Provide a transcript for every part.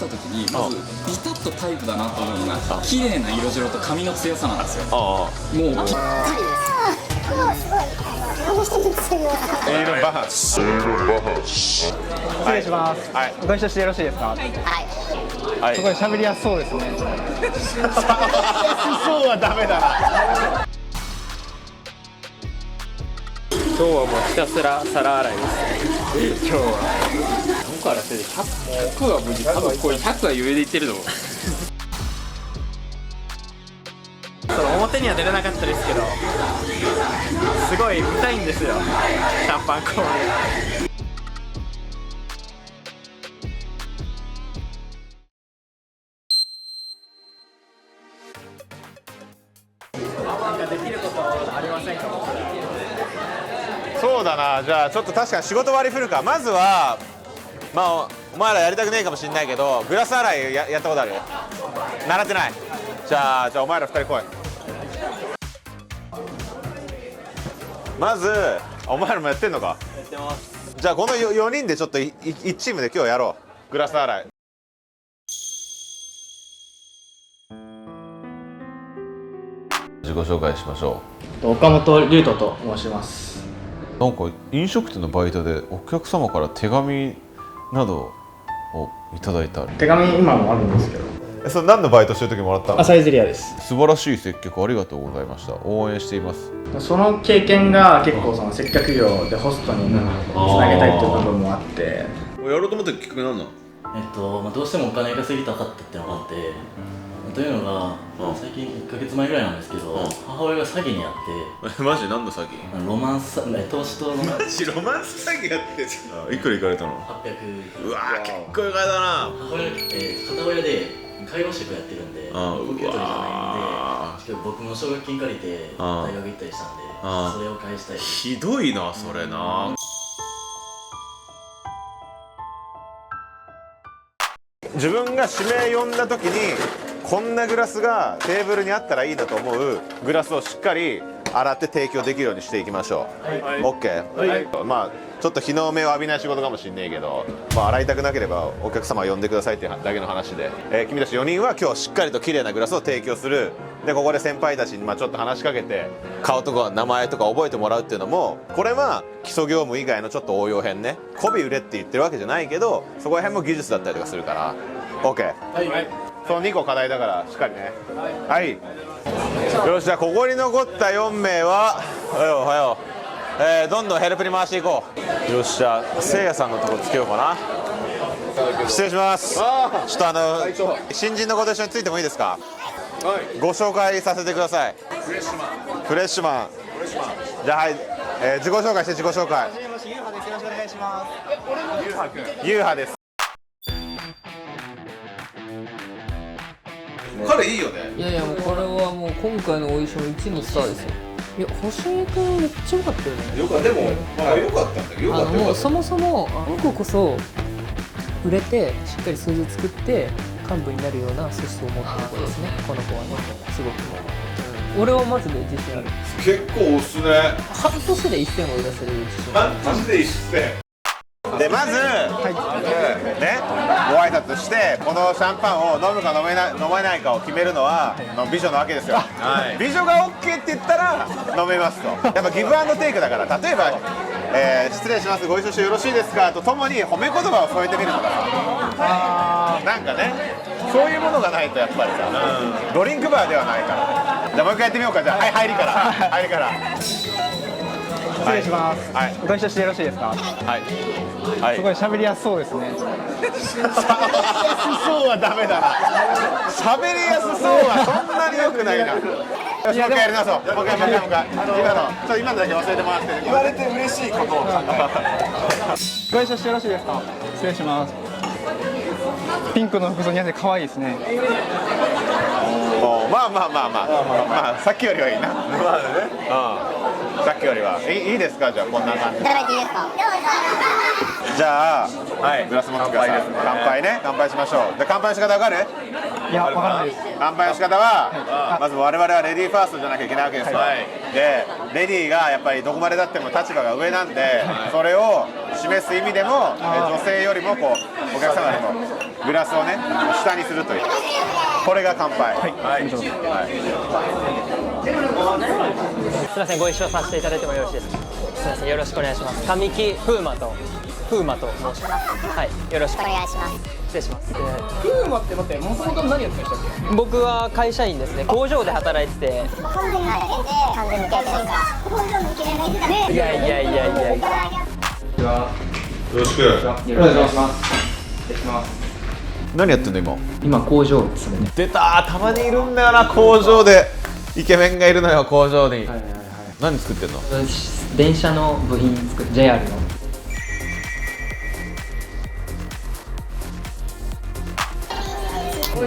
時にまずビタッとタイプだなと思うのが綺麗な色白と髪の強さなんですよ。もうぴったりです。エールバハス。失礼します。ご一緒してよろしいですか。はい。すごい喋りやすそうですね。喋りやすそうはダメだな。今日はもうひたすら皿洗いですね。今日は何個洗ってて100は無理。多分これ100は余裕でいってると思う。表には出れなかったですけど、すごい見たいんですよ、シャンパンコール。何かできることありませんか？そうだな。じゃあちょっと確かに仕事割り振るか。まずはまあお前らやりたくねえかもしんないけど、グラス洗いやったことある？習ってない。じゃあお前ら2人来い。まずお前らもやってんのか？やってます。じゃあこの4人でちょっと1チームで今日やろう。グラス洗い。自己紹介しましょ岡本龍斗と申します。なんか飲食店のバイトでお客様から手紙などをいただいた。手紙今もあるんですけど。それ何のバイトしてる時もらったの？サイゼリアです。素晴らしい接客ありがとうございました。応援しています。その経験が結構その接客業でホストにつなげたいっていう部分もあって。やろうと思ったきっかけなんなの？どうしてもお金稼ぎたかったっていうのがあって、というのが、最近1ヶ月前ぐらいなんですけど、母親が詐欺にあって。マジ何の詐欺？ロマンス投資とロマンスロマンス詐欺やっていくらいかれたの？800。うわー、結構いかれたな。母親が片親で介護職やってるんで、高級取りじゃないんで、僕も奨学金借りて大学行ったりしたんで、それを返したい。ひどいなそれな。自分が指名呼んだ時にこんなグラスがテーブルにあったらいいなと思うグラスをしっかり洗って提供できるようにしていきましょう。OK、はい、まあちょっと日の目を浴びない仕事かもしれないけど、洗いたくなければお客様呼んでくださいっていうだけの話で、君たち4人は今日しっかりと綺麗なグラスを提供する。でここで先輩たちにちょっと話しかけて顔とか名前とか覚えてもらうっていうのも、これは基礎業務以外のちょっと応用編ね。媚び売れって言ってるわけじゃないけど、そこら辺も技術だったりとかするから OK、はい、その2個課題だからしっかりね。はい、よし、じゃあここに残った4名はおはよう、どんどんヘルプに回していこう。よっしゃ、せいやさんのところつけようかな。失礼します。ちょっと新人の子と一緒についてもいいですか？ご紹介させてください。フレッシュマン。じゃあはい、自己紹介して。自己紹介。ユーハです。よろしくお願いします。ユーハです。彼いいよね。いやいや、もうこれはもう今回のオーディション1のスターですよ。いや、星井君めっちゃ良かったよね。よかった。でも良かったんだけど、もうそもそもこの子こそ売れてしっかり数字作って幹部になるような素質を持ってる子ですね。この子はね、すごく。俺はマジで自信ある。結構押すね。半年で一線を売らせる自信。半年で一線。でまず、ね、ご挨拶してこのシャンパンを飲むか飲めないかを決めるのは美女なわけですよ。美女が OK って言ったら飲めますと。やっぱギブアンドテイクだから、例えば、失礼します、ご一緒してよろしいですかとともに褒め言葉を添えてみるとかさ、なんかね、そういうものがないとやっぱりさ、ドリンクバーではないから。じゃあもう一回やってみようか。じゃあ、はい、入りから入りから。失礼します。はい、ご一緒してよろしいですか。はい、はい、すごい喋りやすそうですね。喋りやすそうはダメだな。喋りやすそうはそんなに良くないな。よし、もう一回やりなそう。もう一回。今のだけ忘れてもらって。言われて嬉しいことを考える。ご一緒してよろしいですか。失礼します。ピンクの服装に汗可愛いですね。まあさっきよりはいいな。さっきよりはいいですか。じゃあこんな感じ。いただいていいですか。じゃあ、はい、グラス持ってください。乾杯ね。乾杯しましょう。で、乾杯の仕方わかる？いや、わからないです。乾杯の仕方は、まず我々はレディーファーストじゃなきゃいけないわけですよ。で、レディーがやっぱりどこまでだっても立場が上なんで、それを示す意味でも女性よりもこうお客様よりもグラスをね下にするという、これが乾杯。はい、すみません、ご一緒させていただいてもよろしいですか。すみません、よろしくお願いします。神木風磨と申します。はい、よろしくお願いします。失礼します。風磨って待って、もともと何やってましたっけ？僕は会社員ですね。工場で働いてて。完全に経験ですか？いやいやいやいやいや。よろしく。よろしくお願いします。失礼します。何やってんの今？今工場ですね。出たー、たまにいるんだよな、工場でイケメンがいるのよ、工場に。何作ってんの？電車の部品作る JR の。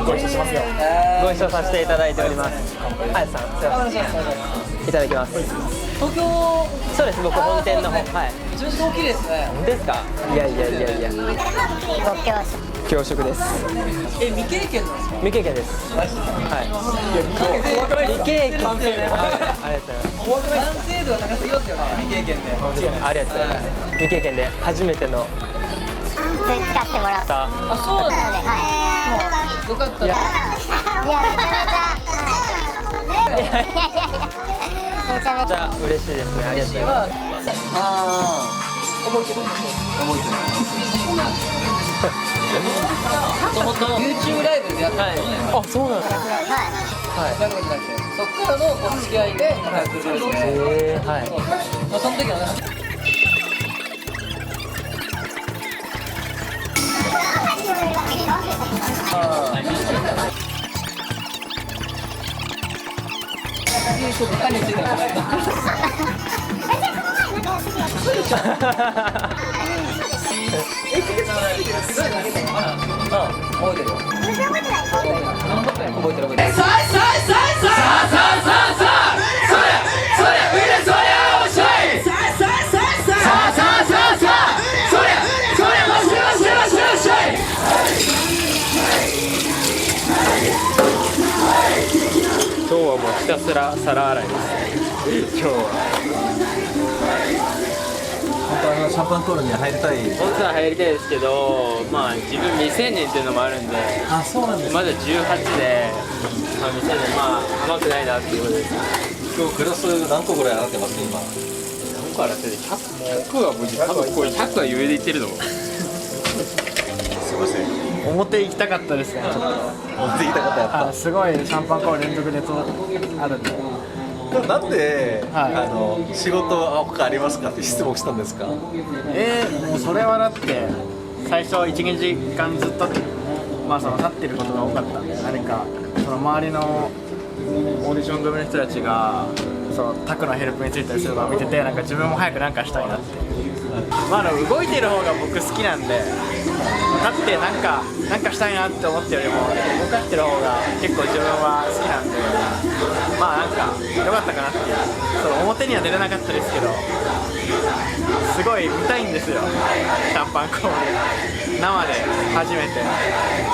ご一緒しますよ。ご一緒させていただいております。はい、さん、すいません。いただきます。東京そうです、僕本店の方。はい。めちゃめちゃ大きいですね。ですか？いやいやいやいや。教職です。未経験なんですか？未経験です。はい。未経験。ありがとうございます。完成度が高すぎますよね。未経験で。ありがとうございます。未経験で初めての。使ってもらった。あ、そうなんですね。よかったら。いや、めちゃめちゃ。めちゃ嬉しいですね。ありがとうございます。ああ、覚えてる。もともと YouTube ライブでやってたのね。あ、そうなんですか。はい。そっからのお付き合いで仲良くですね。はい。まあその時はね。今日はもうひたすら皿洗いですね。今日は本当シャンパンコールに入りたい。本当は入りたいですけど、まあ自分未成年っていうのもあるんで、あ、そうなんです。まだ18で、まあ未成年、まあ甘くないなっていうことです。今日グラス何個ぐらい洗ってます今？何個洗ってて100は無事、多分これ100は余裕でいってるの。すいません。表行きたかったですね。ちょっと。持ってきた方やった。すごいシャンパンコール連続であるんで。なんで、は仕事他ありますかって質問したんですか？もうそれはだって最初1、2時間ずっとまあその立ってることが多かったんで、何かその周りのオーディション組の人たちがそのタクのヘルプについたりするのを見てて、なんか自分も早くなんかしたいなって。まあ動いてる方が僕好きなんで、立ってなんかしたいなって思ってよりも動かしてる方が結構自分は好きなんで、まあなんか良かったかなっていう。その表には出れなかったですけど、すごい見たいんですよ、シャンパンコール生で初めて。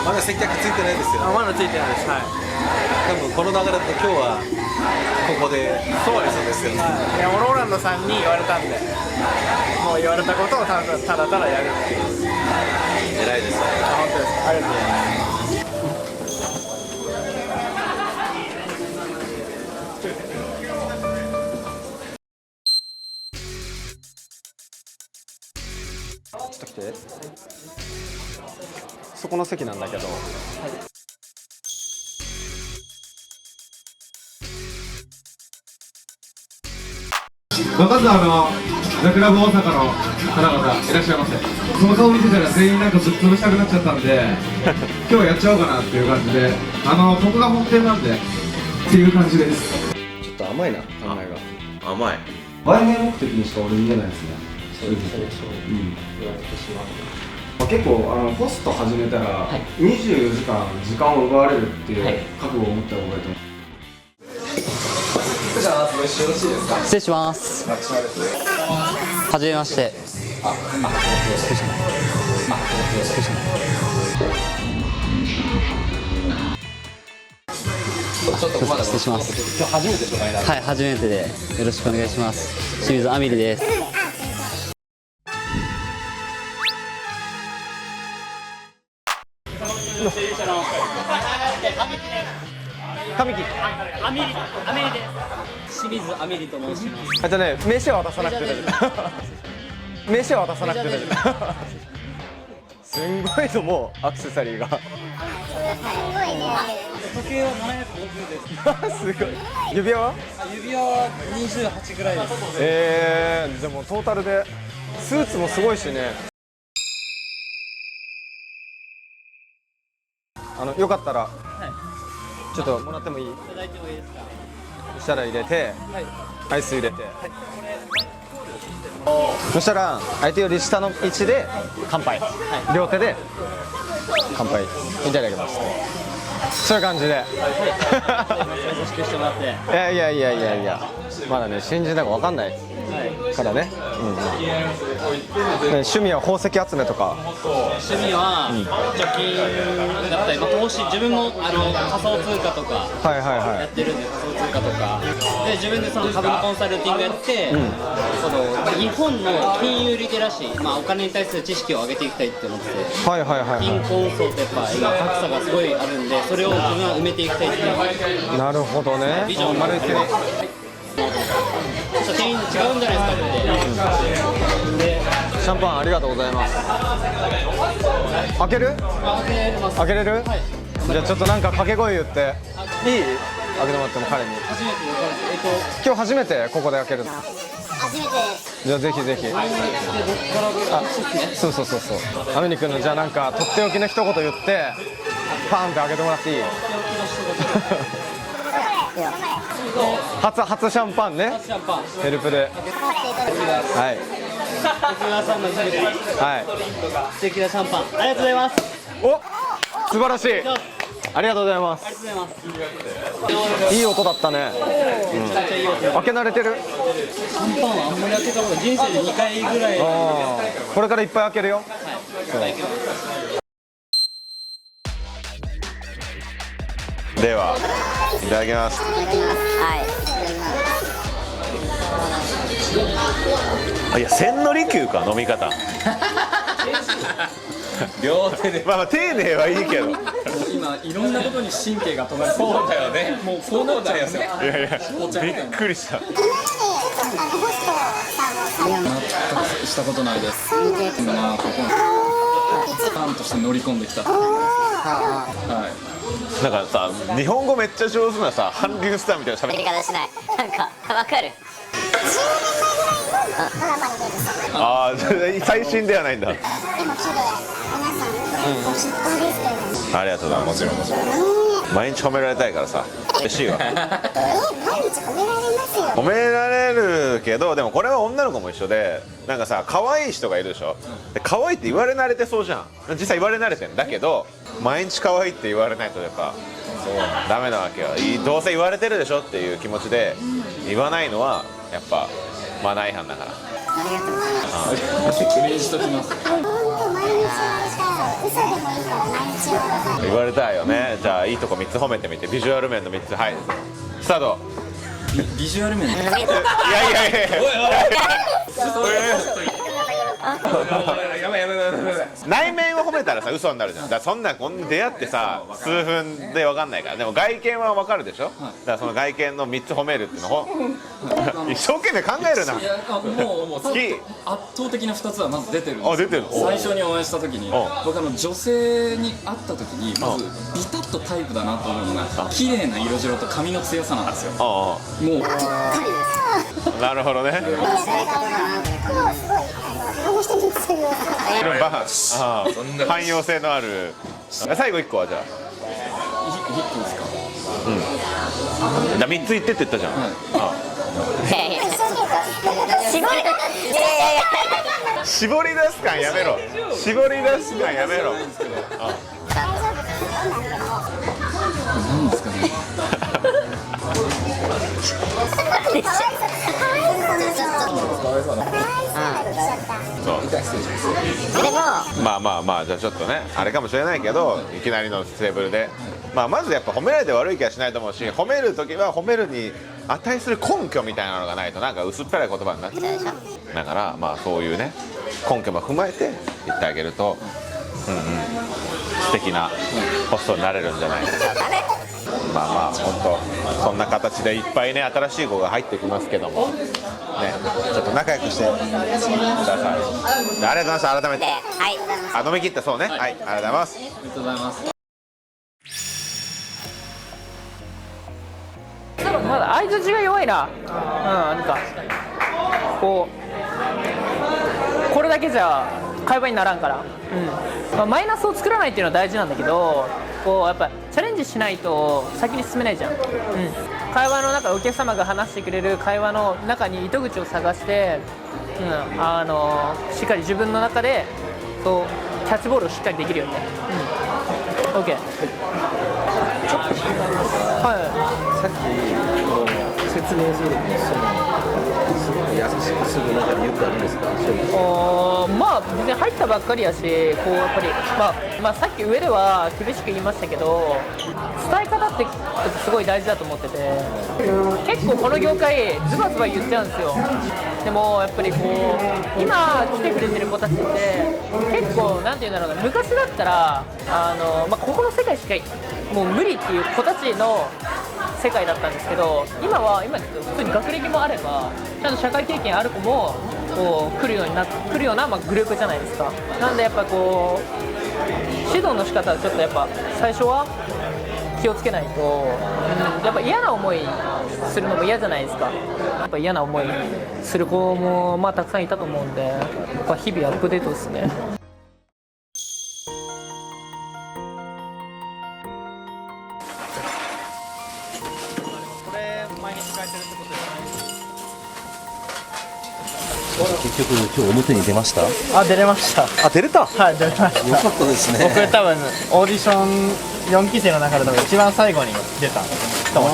まだ接客ついてないですよね。まだついてないです。はい。多分この流れだと今日はここでそうですよね。いや、ローランドさんに言われたんで、もう言われたことをただただやるっていう。偉いです。本当です。ありがとうございます。ちょっと来て。そこの席なんだけど。まずザクラブ大阪の方々いらっしゃいませ。その顔見てたら全員なんかぶっ潰したくなっちゃったんで今日やっちゃおうかなっていう感じで、ここが本店なんでっていう感じです。ちょっと甘いな、考えが。甘い。売名目的にしか俺見えないですね。そういうこと。結構ホスト始めたら24時間時間を奪われるっていう覚悟を持った方がいいと思う。失礼します。はじめまして。失礼します。今日初めて初回だ。はい、初めてでよろしくお願いします。清水あみりです。神木アメリです清水アメリと申します。あとね名刺は渡さなくて大丈夫名刺は渡さなくて大丈夫すんごいと思うアクセサリーが時計は750です。すごい指輪は指輪は28ぐらいです。でもトータルでスーツもすごいしねよかったらちょっともらってもいい？いただいてもいいですか？そしたら入れてはいアイス入れてそしたら相手より下の位置で乾杯両手で乾杯いただきますそういう感じで優しくしてもらって。いやまだね新人だから分かんないからね、趣味は宝石集めとか趣味は貯金だったり、投資、自分も仮想通貨とかやってるんで、仮想通貨とかで自分でその株のコンサルティングやって、その日本の金融リテラシー、お金に対する知識を上げていきたいって思ってて、貧困層ってやっぱ今格差がすごいあるんで、それを自分は埋めていきたいっていうなるほどねビジョン丸い手店員違うんじゃないですかってシャンパンありがとうございます開ける？開けれる？じゃあちょっとなんか掛け声言っていい？開けてもらっても彼に今日初めてここで開けるの？初めてじゃあぜひぜひそうアメリ君のじゃあなんかとっておきの一言言ってパーンって開けてもらっていい？初シャンパンねヘルプではい徳川さんの初めてはい素敵なシャンパンありがとうございます。お素晴らしいありがとうございますいい音だったね開け慣れてる？シャンパンはあんまり開けたこと人生で2回ぐらい。これからいっぱい開けるよではいただきますいや千利休か飲み方両手でまあ丁寧はいいけど今いろんなことに神経が止まるそうだよねもうこうなっちゃうよねいやびっくりした全くしたことないです今ここにスタンとして乗り込んできたはいなんかさ日本語めっちゃ上手なさ韓流スターみたいな喋り方しないなんかわかるああ最新ではないんだでも綺麗皆さんおしっこですけどありがとうなもちろん毎日褒められたいからさ嬉しいわ毎日褒められますよ褒められるけどでもこれは女の子も一緒でなんかさ可愛い人がいるでしょで可愛いって言われ慣れてそうじゃん実際言われ慣れてんだけど毎日可愛いって言われないとやっぱダメなわけよどうせ言われてるでしょっていう気持ちで言わないのはやっぱマナー違反だからありがとうございますイメージしときます本当毎日言われたら嘘でもいいから毎日言われたい言われたいよねじゃあいいとこ3つ褒めてみてビジュアル面の3つはいスタートビジュアル面いや内面を褒めたらさ嘘になるじゃんだからそんな出会ってさ数分で分かんないからでも外見は分かるでしょ、だからその外見の3つ褒めるっていうのを一生懸命考えるないやもう好き圧倒的な2つはまず出てるんですよあ出てる最初にお会いした時に僕女性に会った時にまずビタッとタイプだなと思うのが綺麗な色白と髪の強さなんですよもうなるほどね汎用性のある最後1個はじゃあ1個ですかじゃあ3つ言ってって言ったじゃん、絞り出す感やめろ絞り出す感やめろ何ですかねまあじゃあちょっとねあれかもしれないけどいきなりのテーブルで、まずやっぱ褒められて悪い気はしないと思うし褒める時は褒めるに値する根拠みたいなのがないとなんか薄っぺらい言葉になっちゃうだからそういうね根拠も踏まえて言ってあげると素敵なホストになれるんじゃないかまあまあ本当そんな形でいっぱいね新しい子が入ってきますけどもね、ちょっと仲良くしてください。ありがとうございました。改めて、はい、飲み切ってそうね、はい、ありがとうございます。ありがとうございます。まだ相づちが弱いな。なんかこれだけじゃ会話にならんから、まあ、マイナスを作らないっていうのは大事なんだけど、こうやっぱチャレンジしないと先に進めないじゃん。会話の中、お客様が話してくれる会話の中に糸口を探して、しっかり自分の中でこうキャッチボールをしっかりできるようにね。OK。さっきこの説明する時にすごく優しくする中でよくあるんですか？まあ別に入ったばっかりやし、こうやっぱりまあさっき上では厳しく言いましたけど、伝え方ってすごい大事だと思ってて、結構この業界ズバズバ言っちゃうんですよ。でもやっぱりこう今来てくれてる子たちって結構なんていうんだろうな、昔だったらここの世界しかもう無理っていう子たちの世界だったんですけど、今普通に学歴もあればちゃんと社会経験ある子もこう来るようなグループじゃないですか。なんでやっぱこう指導の仕方はちょっとやっぱ最初は気をつけないと、やっぱ嫌な思いするのも嫌じゃないですか。やっぱ嫌な思いする子もまあたくさんいたと思うんで、やっぱ日々アップデートですね。結局今日表に出ました？出れました。出れた？はい、出れました。よかったですね。僕多分オーディション4期生の中で多分一番最後に出たかもしれない。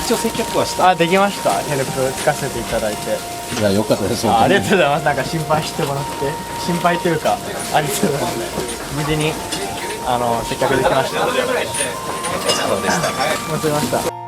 一応接客はした？できました。ヘルプつかせていただいて。いや、よかったです。ありがとうございます。なんか心配してもらって、心配というかありがとうございます。無事に接客できました。お疲れ様でした。